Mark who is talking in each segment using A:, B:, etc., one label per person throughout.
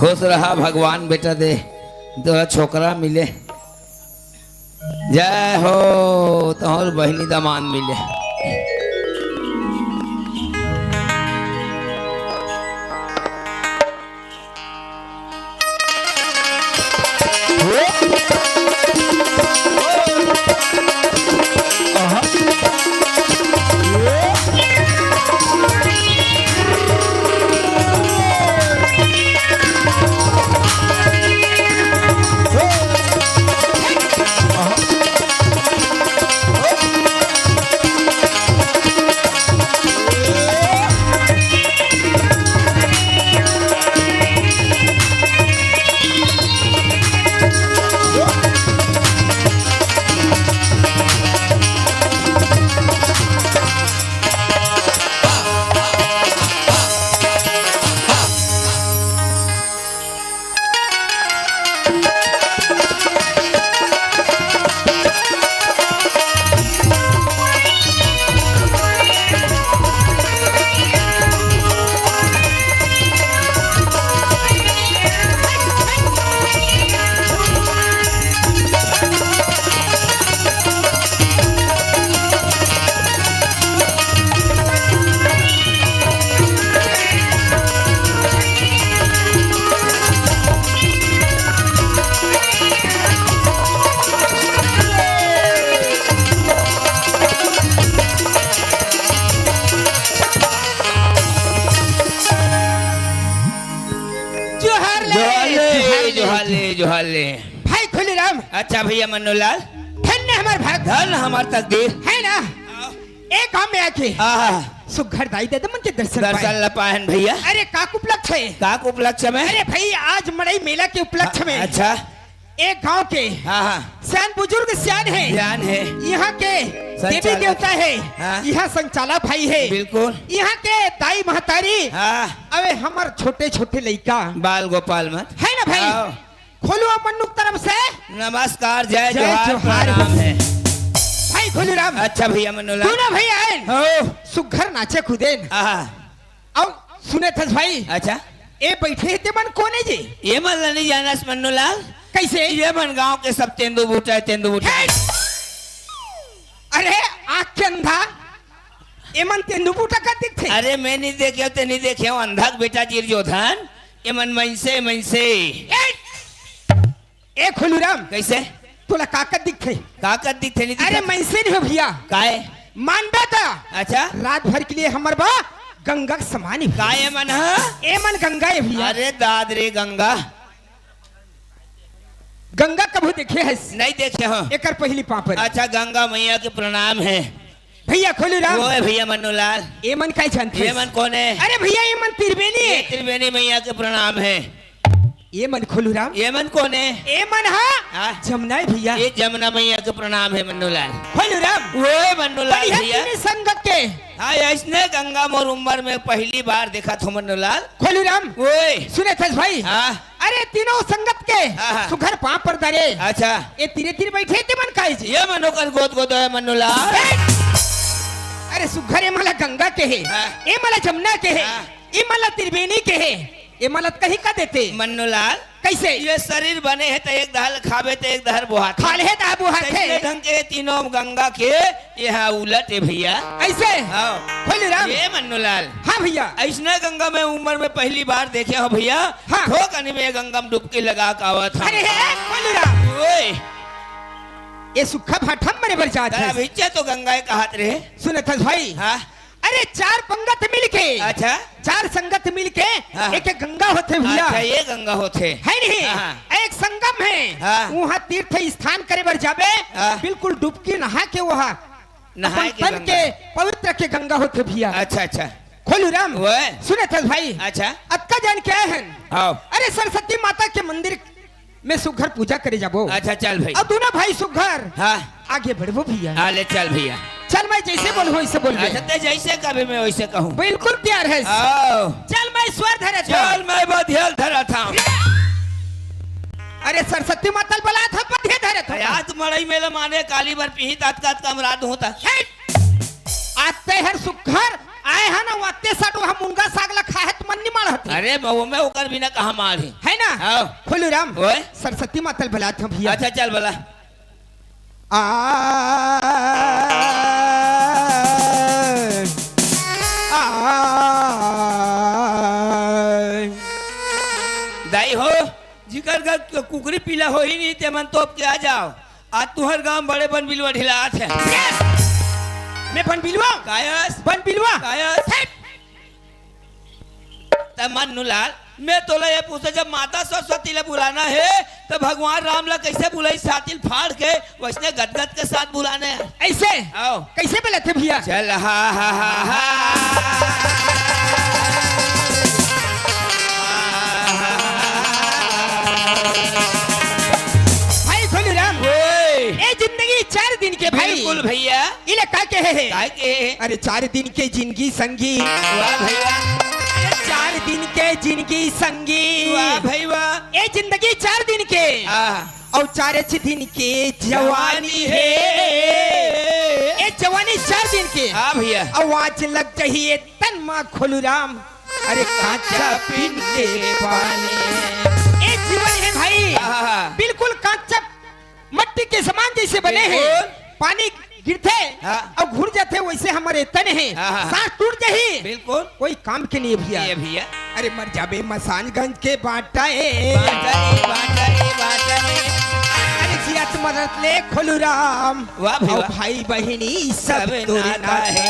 A: खुश रहा भगवान बेटा दे तो छोकरा मिले। जय हो तोहर बहनी दामान मिले। जोहाले
B: भाई खुलीराम।
A: अच्छा भैया मन्नूलाल
B: धन्य हमार भाग
A: धन हमार तकदीर
B: है ना। एक काम में आके सुघर दाई दे मन के दर्शन
A: ला पाहन भैया।
B: अरे काक उपलक्ष्य है।
A: काक उपलक्ष्य में?
B: अरे भाई आज मड़ई मेला के उपलक्ष्य में
A: अच्छा
B: एक गांव के सियान बुजुर्ग सियान है यहाँ के देवी देवता है। यहाँ संचाला भाई है
A: बिल्कुल।
B: यहाँ के दाई महतारी अबे हमार छोटे छोटे लड़का
A: बाल गोपाल मत
B: है ना भाई। खोलू मन्नुक तरफ से
A: नमस्कार जय जोहार नाम है
B: भाई खुलीराम।
A: अच्छा भैया मन्नूलाल
B: तू ना भैया आए सुघर नाचे खुदेन अब सुने थे भाई।
A: अच्छा
B: ए बैठे थे मन कोने जी
A: ये मन नहीं जाना मन्नूलाल
B: कैसे
A: ये मन गांव के सब तेंदु बूटा
B: अरे आँख के अंधा ये मन तेंदु बूटा का दिखते।
A: अरे मैं नहीं देखे तो नहीं देखे अंधा बेटा जीर जोधन ये मन मनसे
B: ए खुलीराम
A: कैसे
B: तोला काकत दिखते
A: नहीं
B: अरे मनसे नहीं हो भैया
A: काहे
B: मानबा था।
A: अच्छा
B: रात भर के लिए हमार बा गंगा समानी
A: काहे मन
B: ए मन गंगा है भैया।
A: अरे दादरे गंगा
B: गंगा कभी देखे है
A: नहीं देखे हो
B: एक पहली पापर।
A: अच्छा गंगा मैया के प्रणाम है
B: भैया खुलीराम।
A: वो है भैया मन्नूलाल।
B: ये मन का जानते
A: ये मन कौन है?
B: अरे भैया ये मन त्रिवेणी है।
A: त्रिवेणी मैया के प्रणाम है।
B: ये मन खुलीराम।
A: ये मन कौन है?
B: ये मन हाँ जमुना है भैया।
A: ये जमुना मैया के प्रणाम है मन्नूलाल।
B: खुलीराम
A: वो मन्नूलाल भैया
B: संगत के
A: हाँ ऐसने गंगा मोर उम्र में पहली बार देखा था मन्नूलाल।
B: खुलीराम
A: वो
B: सुने थे भाई। अरे तीनों संगत के सुघर पाँव पर दरे।
A: अच्छा
B: ये तीरे तीर बैठे थे मन का
A: ये मनोकर गोद है मन्नूलाल।
B: अरे सुघर ये मला गंगा के है ये मला जमुना के है ये मला त्रिवेणी के है ये मला कहीं का देते
A: मन्नूलाल।
B: कैसे
A: ये शरीर बने है तो एक दहल खावे तो एक दहर बुहात
B: खा ले बुहात है
A: ढंग के तीनों गंगा के यहाँ उलट है भैया
B: ऐसे खुलीराम।
A: ये मन्नूलाल
B: हाँ भैया
A: ऐसने गंगा में उम्र में पहली बार देखे हो भैया।
B: हाँ
A: ठोकनी में गंगा में डुबकी लगा का आवा था।
B: अरे खुलीराम
A: ओए
B: ये सुखा भाठम मरे बर जात है
A: भैया तो गंगा के हाथ रहे
B: सुने थे भाई।
A: हाँ
B: अरे चार पंगत मिलके
A: अच्छा
B: चार संगत मिलके एक एक गंगा होते भैया।
A: अच्छा ये गंगा होते
B: है नहीं एक संगम है वहाँ तीर्थ स्थान करे बर जाबे बिल्कुल डुबकी नहा के वहाँ नहा के पवित्र के गंगा होते भैया।
A: अच्छा अच्छा
B: खुलीराम सुने थे भाई।
A: अच्छा
B: अक्का जान क्या है? अरे सरस्वती माता के मंदिर में सुघर पूजा करे जाबो।
A: अच्छा चल भाई
B: अब दोनों भाई सुघर आगे बढ़बो भैया।
A: ले चल भैया
B: चल मैं जैसे बोलूं वैसे बोल।
A: अच्छा जैसे कभी मैं वैसे कहूँ
B: बिल्कुल तैयार है। चल मैं स्वर धरा
A: चल मैं बधियल धरा था।
B: अरे सरस्वती माता बोला था बधिया धरा था
A: याद मड़ई मेले माने काली बर पीही तात कमराद होता
B: आते हर सुघर आए है ना वाते साडू हम मुनगा साग ला खाए तो मन नहीं मारत।
A: अरे बहु में ओकर बिना कहां मार है
B: ना
A: आओ
B: खोलू राम
A: ओए
B: सरस्वती माता बुलाते हैं भैया
A: अच्छा चल बोला दाई हो जिकर का कुकरी पीला हो ही नहीं ते मन तोप के आ जाओ आज तुहर गांव बड़े बन बिलवा ढिलात है
B: मैं बन बिलवा
A: कायस
B: बन बिलवा
A: कायस तमन नुलाल मैं तोला ये पूछा जब माता सरस्वती ले बुलाना है तो भगवान राम ला कैसे बुलाई सातिल फाड़ के वैसने गदगद के साथ बुलाना है
B: ऐसे
A: आओ
B: कैसे बुलाते भैया
A: चल हा हा हा हा
B: भाई खोलू राम ये जिंदगी 4 दिन के भाई
A: बिल्कुल भैया
B: इले का के है
A: काय के
B: अरे 4 दिन के जिंदगी संगी
A: वाह भैया
B: 4 दिन के जिंदगी संगी
A: वाह भाई वाह
B: ये जिंदगी 4 दिन के और 4 दिन के जवानी है ये जवानी 4 दिन के
A: हाँ भैया
B: आवाज लग चाहिए तन माँ खोलू राम अरे कांचा पीन के पानी ये जीवन है भाई बिल्कुल कांचा मट्टी के समान जैसे बने हैं पानी गिरते और घुर जाते वैसे हमारे तन है सांस टूट जाही
A: बिल्कुल
B: कोई काम के नहीं भैया
A: भैया
B: अरे मर जाबे मसानगंज के बाटा अरे जियात मदद ले खोलू राम
A: वाह भैया
B: भाई बहिनी सब तोरे
A: नाता है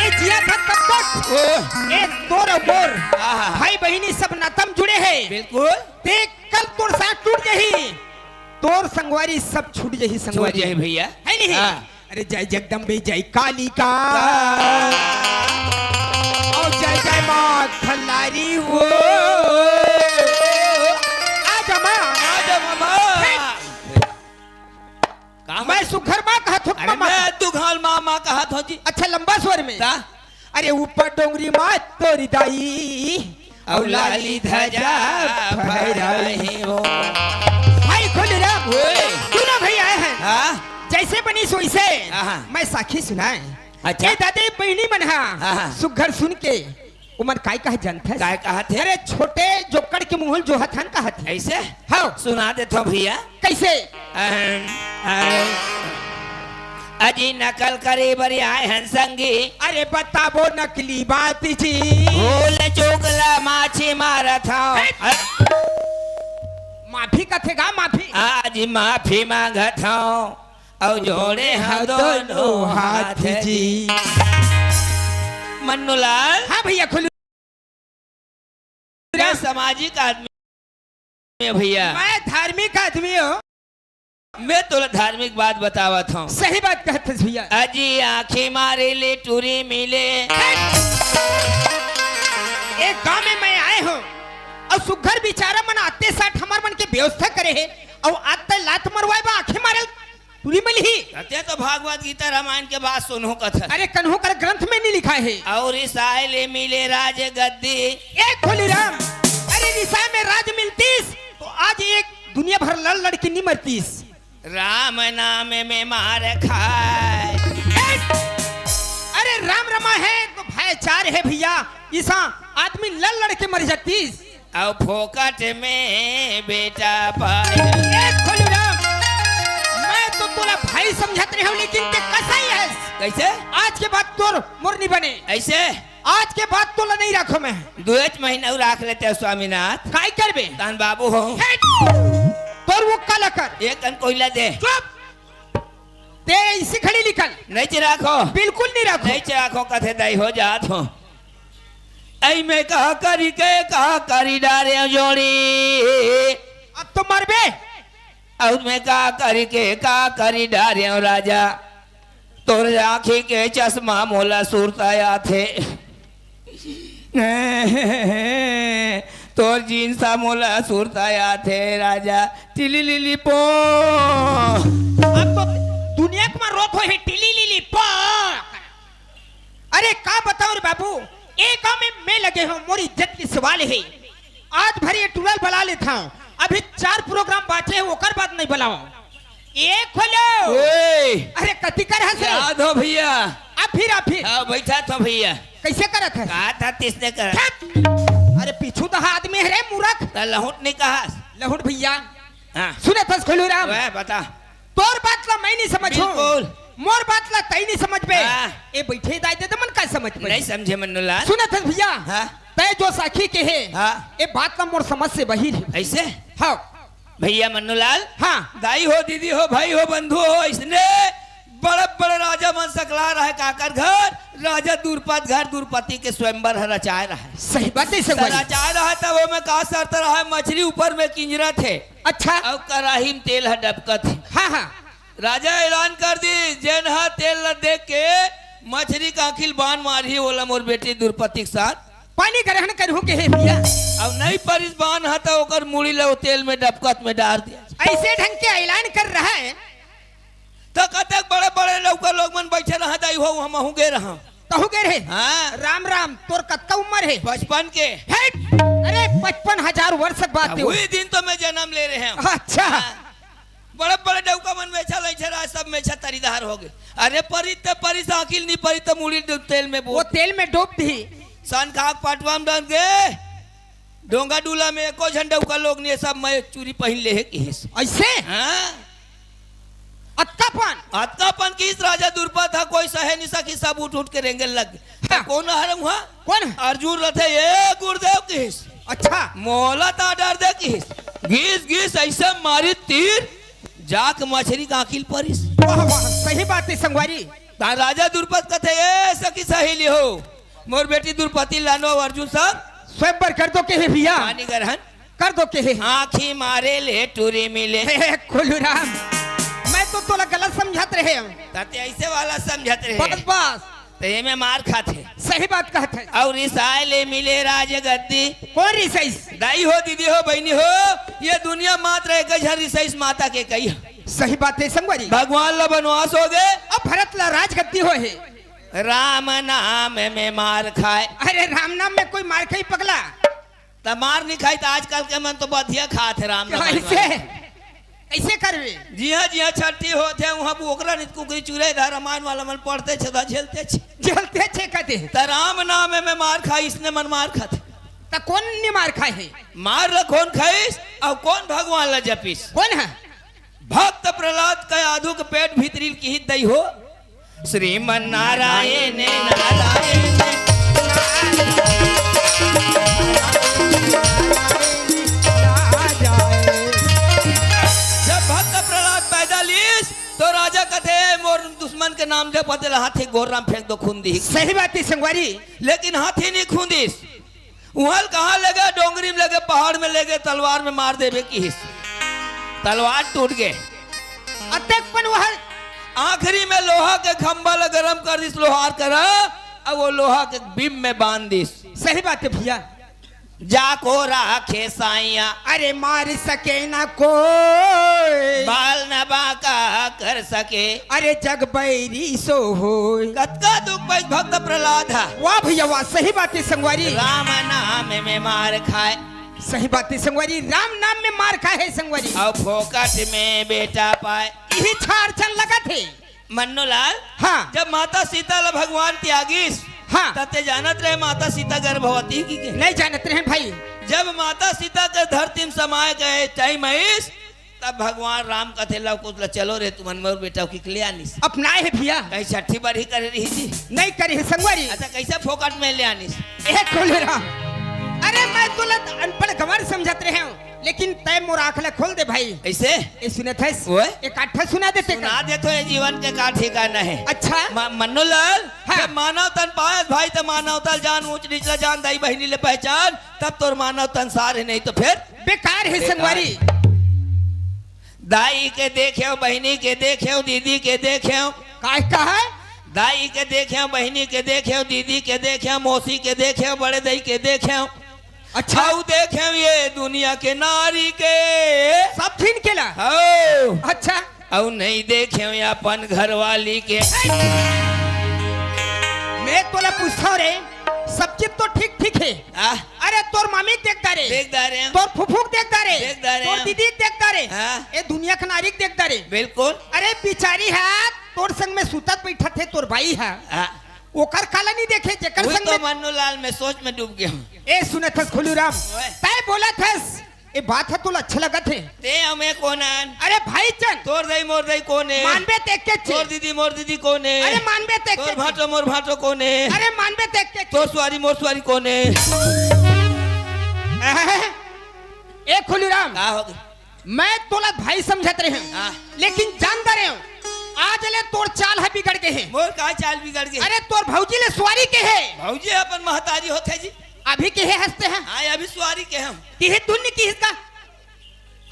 B: ये जिया था तब तक ये तोर और मोर भाई बहिनी सब नातम जुड़े हैं
A: बिल्कुल
B: देख कल तोर साथ टूट जही तोर संगवारी सब छूट जही संगवारी
A: है भैया
B: है नहीं अरे जय जगदम्बे जय कालिका और जय जय माँ खल्लारी वो आजा माँ मैं सुखर माँ कहा थुक
A: मैं तू घाल माँ कहा था जी
B: अच्छा लंबा स्वर में अरे ऊपर डोंगरी माँ तोरी दाई
A: और लाली ध्वजा फहराई हो
B: भाई खोल राम क्यों ना भाई आए हैं
A: हाँ
B: जैसे बनी सोई से मैं साखी सुनाए अच्छा दादे बहनी मन सुघर सुन के उमर काय कहा जानता है
A: काय कहा थे
B: अरे छोटे जोकड़ के मुंहल जो हथन कहा थे
A: ऐसे
B: हाँ
A: सुना दे तो भैया
B: कैसे
A: अजी नकल करे बरी आए हैं संगी
B: अरे बताबो नकली बात जी
A: भूल चोकला माछी मारा था
B: माफी कथेगा माफी
A: आज माफी मांगा था और जोड़े हम दोनों हाथ जी मन्नूलाल
B: हाँ भैया खुल
A: सामाजिक आदमी है भैया
B: मैं धार्मिक आदमी हूँ
A: मैं तो धार्मिक बात बतावा था
B: सही बात कहते भैया
A: अजी आंखें मारे ले टूरी मिले
B: एक गांव में मैं आए हूँ और सुघर बिचारा मन आते साथ हमार मन के व्यवस्था करे है और आते लात मरवाए बा आंखें मारे टूरी मिली ही
A: कहते तो भागवत गीता रामायण के बाद सुनो कथा
B: अरे कन्हो कर ग्रंथ में नहीं लिखा है
A: और इस आयले मिले राज गद्दी
B: एक खोली राम अरे निशा में राज मिलतीस तो आज एक दुनिया भर लड़ लड़की नहीं मरतीस
A: राम नाम में मार खाए
B: अरे राम रमा है तो भाईचार है भैया ईसा आदमी लड़ लड़ के मर जातीस
A: और फोकट में बेटा पाए
B: मैं तो तोला भाई समझत रही हूँ लेकिन ते कसाई है
A: कैसे
B: आज के बाद तोर मोर नहीं बने
A: ऐसे
B: आज के बाद तोला नहीं रखो मैं
A: 2 महीना रख लेते स्वामीनाथ
B: काय करबे
A: तन बाबू हो
B: तोर वो काला कर
A: एक कन कोयला दे
B: चुप ते इसी खड़ी निकल
A: नहीं चिराखो
B: बिल्कुल नहीं रखो
A: नहीं चिराखो कथे दाई हो जात हो ऐ में कहा करी डारे जोड़ी
B: अब तो मरबे
A: और मैं का करी डारे राजा तोर आँखी के चश्मा मोला सुरताया थे तोर जींसा मोला सुरताया थे राजा टिली लिली पो
B: अब तो दुनिया को में रोत हो है टिली लिली पो अरे का बताओ रे बाबू एक गांव में मैं लगे हूँ मोरी इज्जत की सवाल है आज भर ये टूरल बुला लेता हूँ अभी 4 प्रोग्राम बाचे हैं ओकर बाद नहीं बुलाओ एक खोलो अरे कति कर हंसे
A: याद हो भैया
B: अब फिर
A: बैठा तो भैया
B: कैसे करा था
A: कहा था किसने करा
B: अरे पीछू तो आदमी है रे मूर्ख।
A: त लहुट नहीं कहा।
B: लहुट भैया
A: हाँ
B: सुने थस खोलूराम,
A: वह बता।
B: तोर बात ला मैं नहीं समझू,
A: बिल्कुल।
B: मोर बात ला तई नहीं समझ बे।
A: हाँ।
B: ए बैठे दाई दे तो मन का समझ पे
A: नहीं समझे मन्नूलाल।
B: सुने थस भैया
A: हाँ
B: तय जो साखी के है
A: हाँ
B: ए बात ला मोर समझ से बहिर है।
A: ऐसे
B: हाँ
A: भैया मन्नूलाल,
B: हाँ
A: दाई हो दीदी हो भाई हो बंधु हो, इसने बड़े बड़े राजा मन सकला रहा है काकर घर, राजा दूरपत घर दूरपति के स्वयंवर रचाए रहा है।
B: सही बात है संगवारी।
A: रचाए रहा है तब वो में का शर्त रहा है, मछली ऊपर में किंजरा थे
B: अच्छा
A: और कड़ाही में तेल है डबकत है।
B: हाँ हाँ
A: राजा ऐलान कर दी जेन हा तेल न देख के मछली का आखिल बान मारी बोला मोर बेटी द्रुपति के साथ
B: पानी ग्रहण करहु के है भैया।
A: अब नहीं परिस बान हा तो ओकर मुड़ी लो तेल में डबकत में डाल दिया।
B: ऐसे ढंग के ऐलान कर रहा है
A: तो कतक बड़े बड़े लौका लोग मन बैठे रहा दाई हो हम हूँ गे रहा।
B: कहू गे रे
A: हाँ
B: राम राम तोर कत्ता उम्र है?
A: 55 के।
B: हेट! अरे 55,000 वर्ष की बात है।
A: वही दिन तो मैं जन्म ले रहे हैं।
B: अच्छा
A: बड़े बड़े डौका मन में छल रहा सब में तरीदार हो गए। अरे परी से आखिल नहीं परी तो मुड़ी तेल में
B: वो तेल में डूब दी
A: सन खाक पाटवा में डाल गए डोंगा डूला में एको झंडा का लोग ने सब मैं चूरी पहन ले है कि
B: ऐसे
A: हाँ
B: अत्तापन
A: अत्तापन की इस राजा दुर्पा था कोई सहे नहीं सकी सब उठ उठ के रेंगे लग गए।
B: हाँ।
A: कौन हरम हुआ
B: कौन?
A: अर्जुन रथे ये गुरुदेव किस
B: अच्छा
A: मोला ता डर दे किस घिस घिस ऐसे मारी तीर जाक मछली का आखिल परिस।
B: वाह वाह सही बात है संगवारी।
A: ता राजा दुर्पत कथे ये सखी सहेली हो मोर बेटी दुर्पति लानो अर्जुन सब
B: स्वयंवर कर दो के है भैया,
A: पानी ग्रहण
B: कर दो के है।
A: आँखी मारे ले टूरी मिले
B: खोलूराम मैं तो तोला गलत समझत रहे
A: ताते ऐसे वाला समझत रहे
B: बस बस
A: तो ये में मार खाते
B: सही बात कहत है।
A: और इस आए ले मिले राज गद्दी
B: कौन रिसैस?
A: दाई हो दीदी हो बहनी हो ये दुनिया मात्र एक झर रिसैस माता के कही
B: सही बात है संगवारी।
A: भगवान ला बनवास हो गए
B: अब भरत ला राजगद्दी हो है।
A: राम नाम में मार खाए।
B: अरे राम नाम में कोई मार खाई पगला
A: तो मार नहीं खाई तो आजकल के मन तो बधिया खाते राम नाम
B: ऐसे ऐसे करवे।
A: जी हाँ छठी होते हैं वहाँ ओकरा नित कुकरी चूरे धार रामायण वाला मन पढ़ते छे झेलते छे
B: जलते छे कहते
A: तो राम नाम में मार खाई इसने मन मार खाते
B: तो कौन ने मार खाए है?
A: मार ल कौन खाइस और कौन भगवान ला जपिस?
B: कौन है?
A: भक्त प्रहलाद का आधु के पेट भीतरी की ही दई हो श्रीमन नारायण नारायण जब भक्त प्रहलाद पैदा लीस तो राजा कथे मोर दुश्मन के नाम जब पते हाथी गोराम फेंक दो खून दी।
B: सही बात है संगवारी।
A: लेकिन हाथी नहीं खून दिस उहल कहाँ लगे डोंगरी में लगे पहाड़ में लगे तलवार में मार देवे की हिस्स तलवार टूट गए।
B: अतकपन वह
A: आखिरी में लोहा के खंभा ला गरम कर दिस लोहार करा अब वो लोहा के बीम में बांध दिस।
B: सही बात है भैया।
A: जाको राखे साइया
B: अरे मार सके ना कोई
A: बाल न बाका कर सके
B: अरे जग बैरी सो हो।
A: कतका दुख पाई भक्त प्रहलाद है।
B: वाह भैया वाह सही बात है संगवारी।
A: राम नाम में मार खाए।
B: सही बात है संगवारी। राम नाम में मार खाए है संगवारी
A: और फोकट में बेटा पाए।
B: यही छाड़ चल लगा थे
A: मन्नूलाल
B: हाँ
A: जब माता सीता ला भगवान त्यागीस
B: हाँ
A: तते जानत रहे माता सीता गर्भवती की के?
B: नहीं जानते हैं भाई।
A: जब माता सीता के धरती में समाये गए टाइम आइस तब भगवान राम कथे लव कुछ चलो रे तुम मोर बेटा की ले आनिस
B: अपनाए है भैया
A: कहीं छठी बार ही कर रही थी
B: नहीं करे है संगवारी।
A: अच्छा कैसे फोकट में ले आनिस?
B: एक खोलूराम अरे मैं तुला अनपढ़ गंवार समझत रहे हूँ लेकिन तय मोर आँखला खोल दे भाई।
A: ऐसे
B: ये सुने थे
A: ओए?
B: एक आठा सुना देते
A: सुना दे तो ये जीवन के का ठिकाना है।
B: अच्छा
A: मन्नूलाल
B: हाँ।
A: जब मानव तन पाए भाई तो मानव तन जान ऊंच नीचला जान दाई बहनी ले पहचान तब तोर मानव तन सार है नहीं तो फिर
B: बेकार है संगवारी।
A: दाई के देखे बहनी के देखे दीदी के देखे
B: काय कहा
A: दाई के देखे बहनी के देखे दीदी के देखे मौसी के देखे बड़े दाई के देखे
B: अच्छा
A: देखे ये दुनिया के नारी के
B: सब फिन केला
A: हो
B: अच्छा
A: और नहीं देखे अपन घरवाली के।
B: मैं तोला पूछता रे सब चीज तो ठीक ठीक है। अरे तोर मामी देखता रे
A: देखता रहे
B: तोर फुफूक देखता रे
A: देखता रे
B: तोर दीदी देखता रे
A: हाँ।
B: ये दुनिया का नारी देखता रे
A: बिल्कुल
B: अरे बिचारी है तोर संग में सुतत बैठा थे तोर भाई है ओकर काला नहीं देखे जेकर
A: वही
B: संग
A: तो
B: में
A: मन्नू लाल में सोच में डूब गया हूँ।
B: ए सुनत हस खुलूराम
A: ओए।
B: तय बोला थस ए बात है तुला अच्छा लगत है
A: ते हमें कौन आन
B: अरे भाई चंद
A: तोर दई मोर दई कौन है
B: मानबे तेक के
A: तोर दीदी मोर दीदी कौन है
B: अरे मानबे तेक
A: तोर
B: के
A: भाटो मोर भाटो कौन है
B: अरे मानबे तेक के
A: तोर सुवारी मोर सुवारी कौन है
B: ए खुलूराम
A: का हो गई
B: मैं तोला भाई समझत रहे हूं
A: हाँ।
B: लेकिन जानता रहे हूं आज ले तोर चाल है बिगड़ के है
A: मोर का चाल बिगड़ गई
B: अरे तोर भौजी ले सवारी के है
A: भौजी अपन महतारी होते जी
B: अभी के है हंसते हैं
A: हाँ अभी सुवारी के हम
B: कि है दुन्न की हिस्सा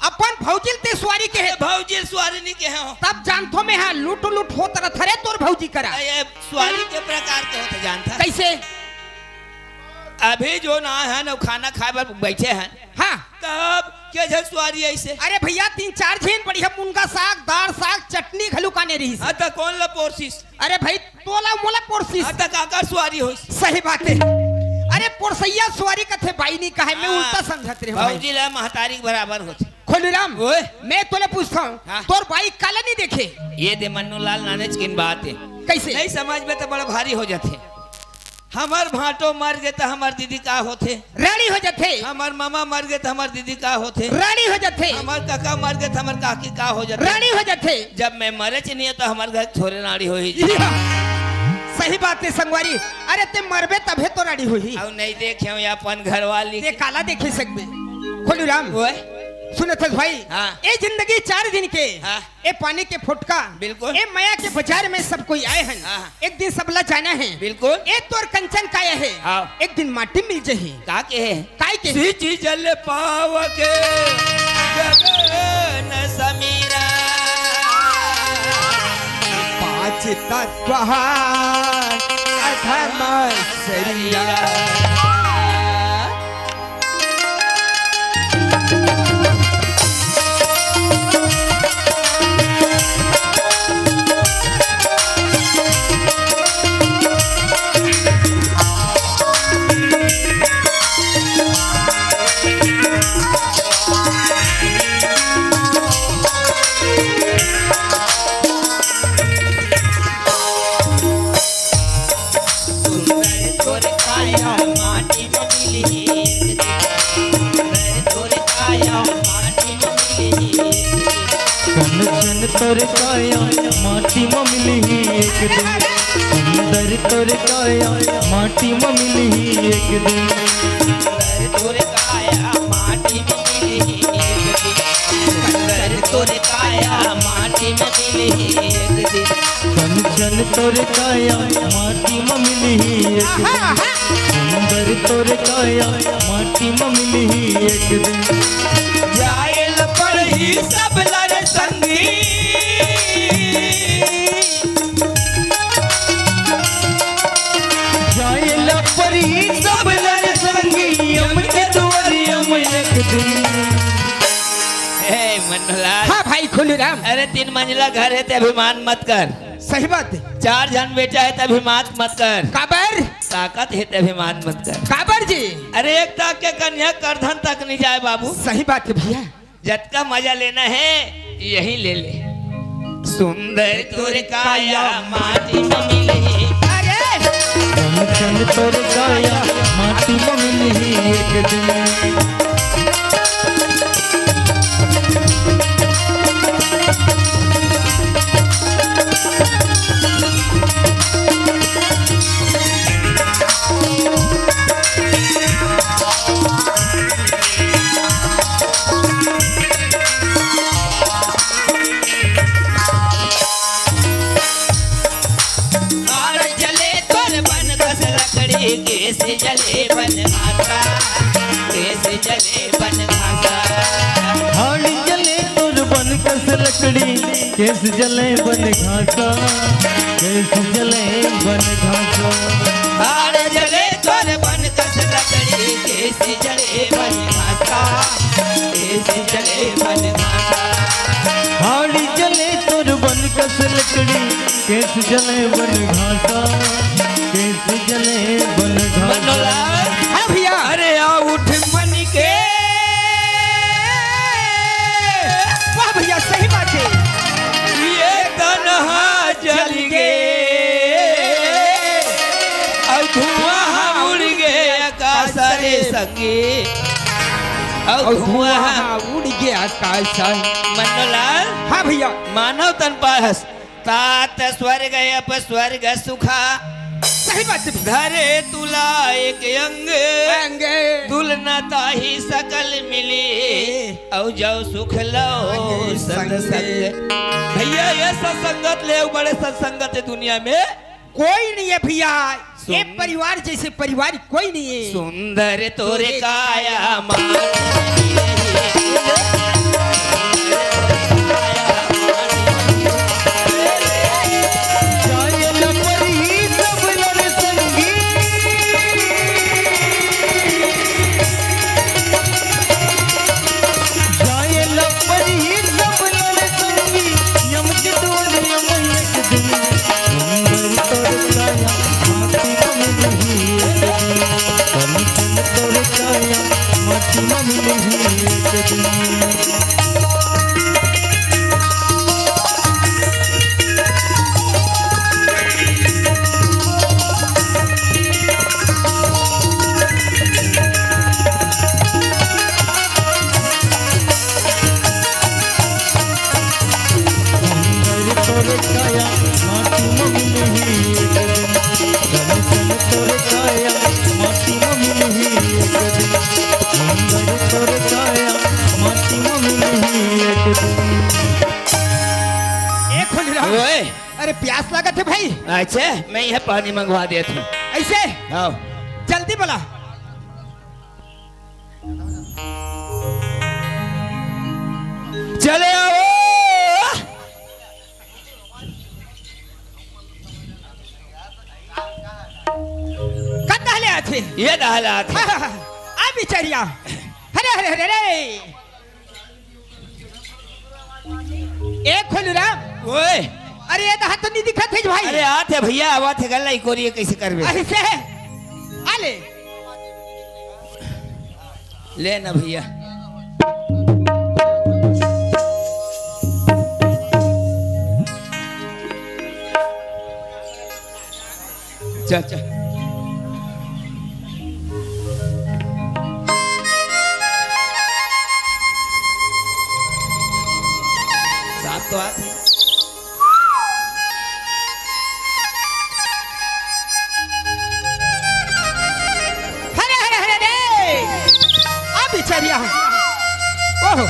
B: अपन भौजी ते सवारी के है
A: भौजी सुवारी नहीं के हम
B: तब जानथो में है लूट लूट होत रथ रे तोर भौजी करा
A: ये सुवारी के प्रकार के होते जानता
B: कैसे
A: अभी जो ना है ना खाना खाए पर बैठे हैं
B: हाँ
A: तब क्या झल सुवारी ऐसे
B: अरे भैया 3-4 झीन बढ़िया मुनगा साग दाल साग चटनी घलू काने रही
A: हाँ तो कौन ला पोरसिस
B: अरे भाई तोला मोला पोरसी
A: हाँ तो काकर सुवारी हो
B: सही बात है अरे पोरसैया सवारी कथे बाई नहीं कहे मैं
A: हाँ।
B: उल्टा समझत रहे हूं
A: भौजी ला महतारी के बराबर होते
B: खोलूराम
A: ओए
B: मैं तोले पूछता हूँ
A: हाँ।
B: तोर बाई काला नहीं देखे
A: ये दे मन्नू लाल नाने किन बात है
B: कैसे
A: नहीं समझ में तो बड़ा भारी हो जाते हमार भाटो मर गए तो हमार दीदी का होते
B: रानी हो जाते
A: हमार मामा मर गए तो हमार दीदी का होते
B: रानी हो जाते
A: हमार काका मर गए तो हमार काकी का हो जाते
B: रानी हो जाते
A: जब मैं मरे च नहीं है तो हमारे घर थोड़े नाड़ी हो ही
B: सही बात है संगवारी अरे ते मरबे तबे तो रानी हुई
A: अब नहीं देखे हूँ अपन घर वाली
B: ते काला देखे सकबे खोलूराम
A: ओए
B: सुनत हस भाई
A: हाँ।
B: ए जिंदगी 4 दिन के
A: हाँ।
B: ए पानी के फुटका
A: बिल्कुल।
B: ए माया के बाजार में सब कोई आए हैं
A: हाँ।
B: एक दिन सबला जाना है
A: बिल्कुल
B: ए तोर कंचन काया है
A: हाँ।
B: एक दिन माटी मिल जही
A: का के है
B: काय के
A: सिंची जल पाव के गगन समीरा
B: 5 तत्व अधर्म शरीरा
C: कंचन तोर काया माटी में मिली एक दिन सुंदर तोर काया माटी में मिली एक दिन
A: तोरे काया माटी में मिली एक दिन तोरे काया माटी में मिली एक दिन
C: कंचन तोर काया माटी में मिली एक दिन सुंदर तोर काया माटी में मिली एक दिन
A: जायल पढ़ी सब लड़ संगी
C: जायल परी सब लड़ संगी हम के दुआरिया में एक दिन
A: हे मनलाल
B: हाँ भाई खोलूराम
A: अरे 3 मंजिला घर है ते अभिमान मत कर
B: सही बात है
A: 4 जन बेटा है ते अभिमान मत कर
B: काबर
A: ताकत है ते अभिमान मत कर
B: काबर जी
A: अरे एक तक के कन्या करधन तक नहीं जाए बाबू
B: सही बात है भैया
A: जतका मजा लेना है यही ले ले सुंदर तोरे काया माटी में मिली
B: अरे
C: कंचन तोर काया माटी में मिली एक दिन
A: और जले तोर बन कस लकड़ी कैसे जले बन घाटा कैसे जले बन घाटा
C: हाड़ी जले तोर बन कस लकड़ी केस जले बन घाटा केस जले बन घाटा
A: और जले तोर बन कस लकड़ी कैसे जले बन घाटा कैसे जले बन घाटा
C: हाड़ी जले तोर बन कस लकड़ी केस जले बन घाटा केस जले बन घाटा
A: मनोलाल
B: हाँ भैया
A: अरे आ उठ मन के
B: वाह भैया सही बात है
A: ये तन्हा जल गए संगे और
B: और
A: धुआं
B: धुआं उड़ गया आकाश।
A: मनोलाल
B: हाँ भैया,
A: मानव तन पास तात स्वर्ग अप स्वर्ग सुखा
B: सही बात है।
A: धरे तुला एक अंग
B: अंगे
A: तुलना ताही सकल मिली औ जाओ सुख लो सत्संग। भैया ये सत्संगत ले बड़े सत्संगत है दुनिया में
B: कोई नहीं है भैया, ये
A: सुन-
B: परिवार जैसे परिवार कोई नहीं है।
A: सुंदर तोरे काया मान
C: जायल पर ही सब लड़ संगी, जायल पर ही सब लड़ संगी, यम के डोल यम एक दिन, सुंदर तोर काया माटी में मिली एक दिन, कम तोर काया माटी में मिली एक दिन। सुंदर तोर काया माटी में मिली एक दिन, सन सन तोर काया माटी में मिली एक दिन, सुंदर तोर काया माटी में मिली एक दिन।
B: एक खोल रहा हूँ।
A: ओए
B: अरे प्यास लगा थे भाई,
A: अच्छा मैं यह पानी मंगवा देता हूँ।
B: ऐसे
A: आओ
B: जल्दी बोला।
A: चले आओ
B: कब टहले आए थे?
A: ये हालात है।
B: आ बिचारिया, अरे अरे अरे अरे एक खोल रहा।
A: ओए
B: अरे ये तो हाथ तो नहीं दिखा थे भाई।
A: अरे आते भैया आवाज है गल्ला कोरिए कैसे करबे
B: ऐसे आले
A: ले ना भैया चल चल साथ तो आते
B: अरे अरे अरे अरे आ बिचारिया, ओहो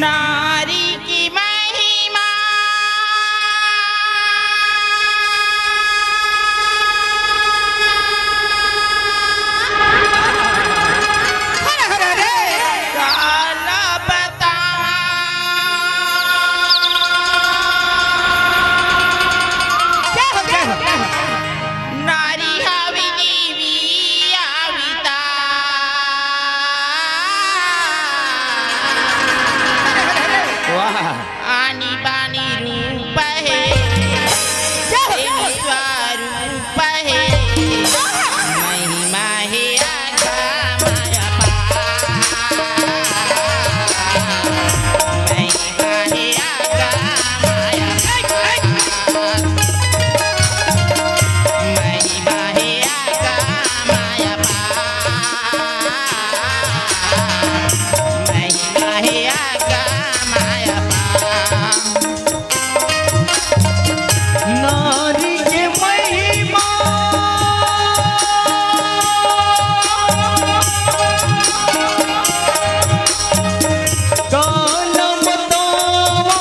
B: नारी की महिमा हरे हरे हरे काला बतावा क्या हो क्या हो क्या हो? नारी हवी देवी आविता
A: वाह
B: आनी बानी रूप है देवी स्वरूप है महिमा है आगा माया महिमा है आगा माया महिमा है आगा माया महिमा है आगा माया
C: नारी के महिमा कालम बतावा,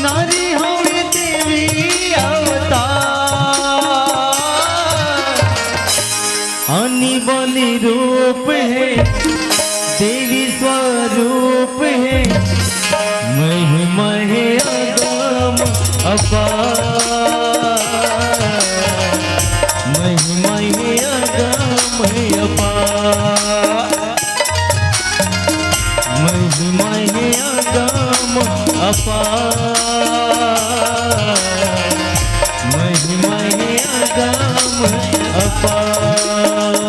C: नारी हवे देवी अवतार, आनी बलि रूप है देवी स्वरूप है, महिमा है अगम अपार, महिमा है अगम अपार, महिमा है अगम अपार, महिमा है अगम अपार।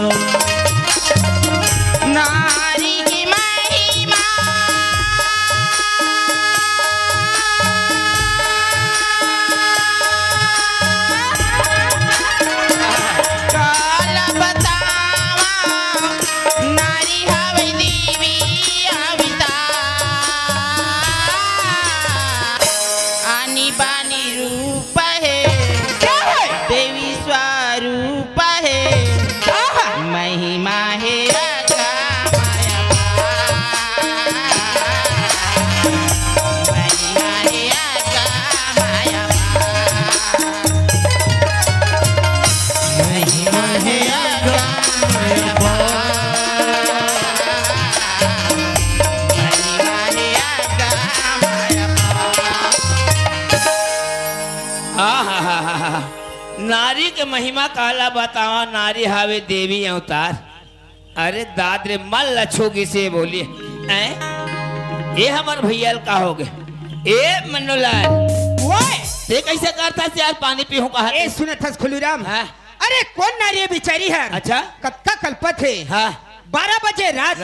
A: नारी के महिमा काला बतावा, नारी हावे देवी अवतार। अरे दादरे मल लछोगी से बोली ये हमार भैया का हो गए ए मनोलाल
B: ओए
A: ते कैसे करता से यार पानी पीहूं कहा
B: ए सुने थस खुलूराम।
A: हाँ।
B: अरे कौन नारी है बेचारी है?
A: अच्छा
B: कब का कल्पत है?
A: हाँ
B: 12 बजे रात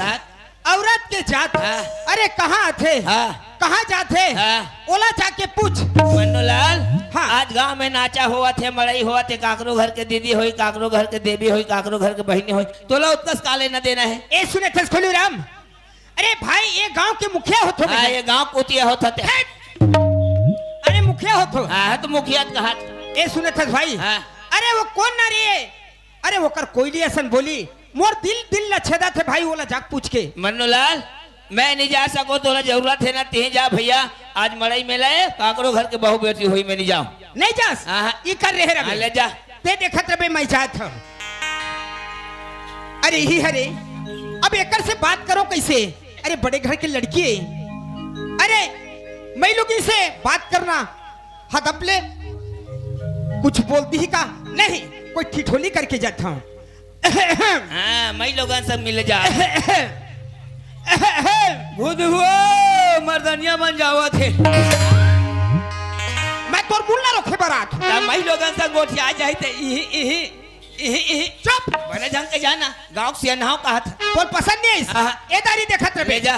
B: औरत के जात।
A: हाँ।
B: अरे कहाँ थे?
A: हाँ
B: कहाँ जाते?
A: हाँ।
B: ओला जाके पूछ।
A: मनोलाल
B: हाँ।
A: आज गांव में नाचा हुआ थे, मड़ई हुआ थे, काकरो घर के दीदी हुई, काकरो घर के देवी हुई, काकरो घर के बहनी हुई, तोला उत्तस काले न देना है।
B: ए सुने थस खुलूराम। अरे भाई ये गांव के मुखिया होतो।
A: हाँ ये गांव कुतिया होता थे।
B: अरे मुखिया होतो।
A: हाँ तो मुखिया कहा।
B: ए सुने थस भाई।
A: हाँ।
B: अरे वो कौन नारी है? अरे वो कर कोयली असन बोली मोर दिल लछेदा थे भाई, ओला जाक पूछ के।
A: मनोलाल मैं नहीं जा सको, तोला जरूरत है ना ते जा भैया, आज मड़ई मेला है, काकरो घर के बहू बेटी हुई, मैं नहीं जाऊं।
B: नहीं जास?
A: हाँ।
B: ये कर रहे
A: हाँ,
B: रहे
A: ले जा।
B: ते देखत रहे मैं जात हूं। अरे ही हरे अब एकर से बात करो कैसे? अरे बड़े घर की लड़की है। अरे मैं लोग से बात करना हदपले कुछ बोलती ही का नहीं, कोई ठिठोली करके जाता हूं।
A: हाँ मैं लोगन सब मिल जा। खुद हुआ मर्दनिया बन जावा थे।
B: मैं तोर मुल्ला रोके बारात।
A: मैं लोगन सब गोठिया जाए थे।
B: चुप
A: बने ढंग के जाना, गाँव से अनहाव कहा था।
B: तोर पसंद नहीं है?
A: हाँ।
B: ए दारी देखत रहे
A: भेजा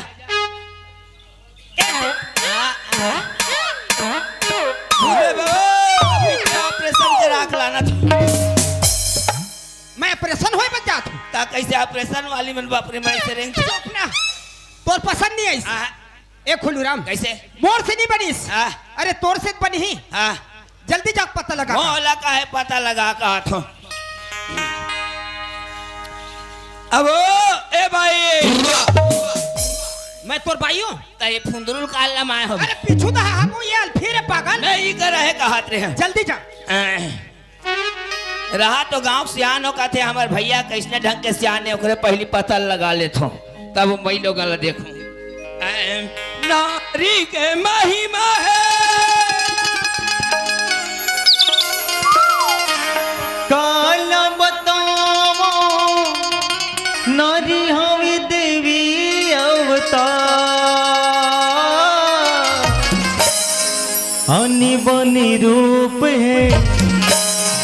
A: ऑपरेशन के राख लाना था।
B: मैं ऑपरेशन होए बच जात हूं।
A: ता कैसे ऑपरेशन वाली मन बापरे मैं से रेंग
B: चुप ना, तोर पसंद नहीं है। ए खुलूराम
A: कैसे
B: मोर से नहीं बनीस।
A: हाँ।
B: अरे तोर से बनी ही।
A: हाँ
B: जल्दी जाक पता लगा।
A: मोहला का है पता लगा कहा था। अब ए भाई
B: मैं तोर भाई हूं।
A: ता ये फुंदरुल का अल्लाह माए हो।
B: अरे पीछू दा हमो ये फिर पागल।
A: नहीं कर रहे कहत रहे हैं।
B: जल्दी जा।
A: रहा तो गांव सियान का थे हमारे भैया, कैसने ढंग के सियान है ओकरे पहली पता लगा लेत हूं, तब मैं लोग देखूं। नारी के महिमा है
C: काला बताओ नारी हवी देवी अवतार, आनी बनी रूप है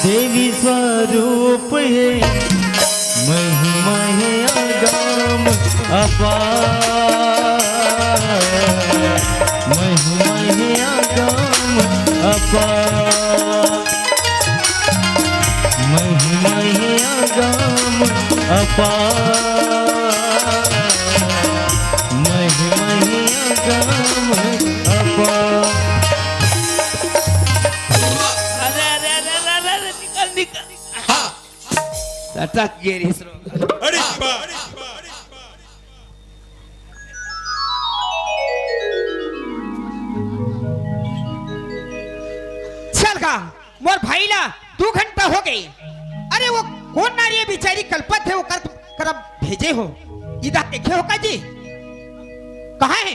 C: देवी स्वरूप है, महिमा है अगम अपार, महिमा है अगम अपार, महिमा है अगम अपार, महिमा है अगम अपार।
A: अरे निकल निकल। सटक गिरी
B: चल गा मोर भाई ला 2 घंटा हो गई। अरे वो कौन नारी है बेचारी कल्पत है, वो कर भेजे हो इधर देखे हो का जी कहाँ है?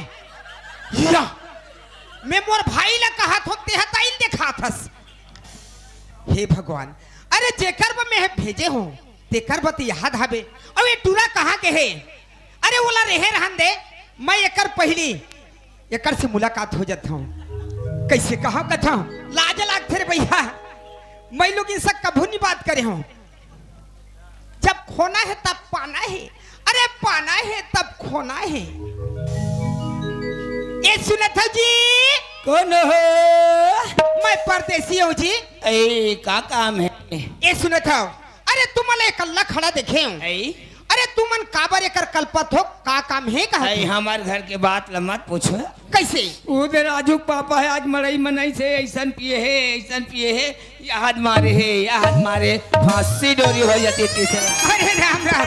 B: या मैं मोर भाई ला कहा थो ते हताइल देखा थस। हे भगवान, अरे जेकर ब मैं भेजे हो तेकर बत याद हबे। अब ये टूरा कहाँ के है? अरे ओला रहे रहन दे, मैं एकर पहली एकर से मुलाकात हो जाता हूँ। कैसे कहा कथा लाज लागते रे भैया, मैं लोग इनसे कभू नहीं बात करे हूँ। जब खोना है तब पाना है, अरे पाना है तब खोना है। ये सुना था जी?
A: कौन हो?
B: मैं परदेसी हूँ जी।
A: ए का काम है?
B: ये सुना था, अरे तुम अले कल्ला खड़ा देखे हूँ। अरे तुमन काबर एकर कल्पत हो, का काम है कहा?
A: हमारे घर के बात ल मत पूछो।
B: कैसे?
A: उधर राजू पापा है आज मड़ई मनई से ऐसन पिए है, ऐसन पिए है, याद मारे है, याद मारे, फांसी डोरी हो जाती तीसरे।
B: अरे राम राम,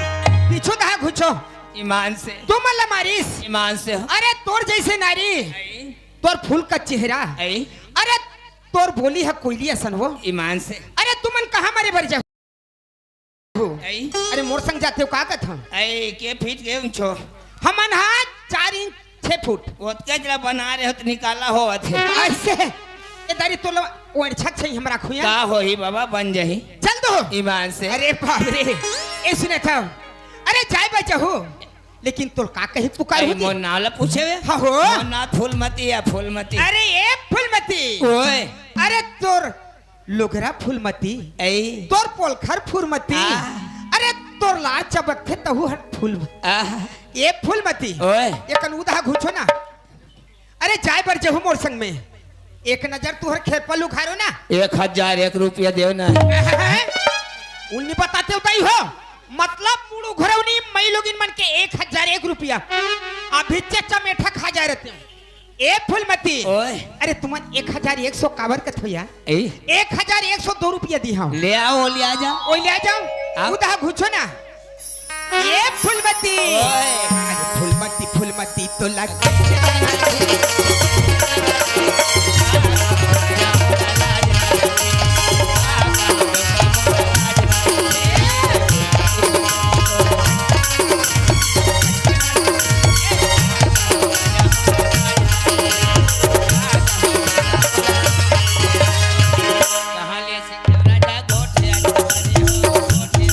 B: पीछू दहा घुचो
A: ईमान से।
B: तुम अल्ला मारिस
A: ईमान से।
B: अरे तोर जैसे नारी, तोर फूल का चेहरा, अरे तोर बोली है कोयली असन हो।
A: ईमान से।
B: अरे तुमन कहाँ मारे बर जाओ? अरे मोर संग जाते हो का कथा?
A: के फीट गए उछो
B: हमन हाथ 4 इंच 6 फुट
A: ओतके जरा बना रहे हो तो निकाला हो थे।
B: ऐसे ये दारी तो ओर छक छै हमरा खुया
A: का होही बाबा बन जही
B: चल दो
A: ईमान से।
B: अरे बाप रे ए सुने था अरे जाय बचहु लेकिन तोर का कही पुकार
A: अरे
B: होती
A: मोर नाला पूछे वे
B: हाँ हो
A: मोर ना फूलमती या फूलमती।
B: अरे ए फूलमती
A: ओए
B: अरे तोर लोगरा फूलमती
A: ऐ
B: तोर पोलखर फूलमती
A: आ।
B: अरे तोर ला चबक थे तहु हट फूल
A: आह
B: ए फूलमती
A: ओए
B: एकन उधा घुछो ना अरे जाय बर जहु मोर संग में एक नजर तुहर खेत पर लुखारो ना
A: 1001 रुपया देव ना।
B: उन्नी बताते हो ताई हो मतलब मुड़ू घरौनी मई लोगिन मन के 1001 रुपया अभी चचा मेठा खा जा रहते ए फूलमती
A: ओए
B: अरे तुमन 1100 काबर कथ होया
A: ऐ
B: 1102 रुपया दी हाँ
A: ले आओ ले आ जा।
B: ओए ले जाओ
A: आओ।
B: उधा घुछो ना ये फूलमती
A: ओए।
B: अरे फूलमती फूलमती तो लग
A: कहाँ ले से राजा गोठ ले आ गोठ ले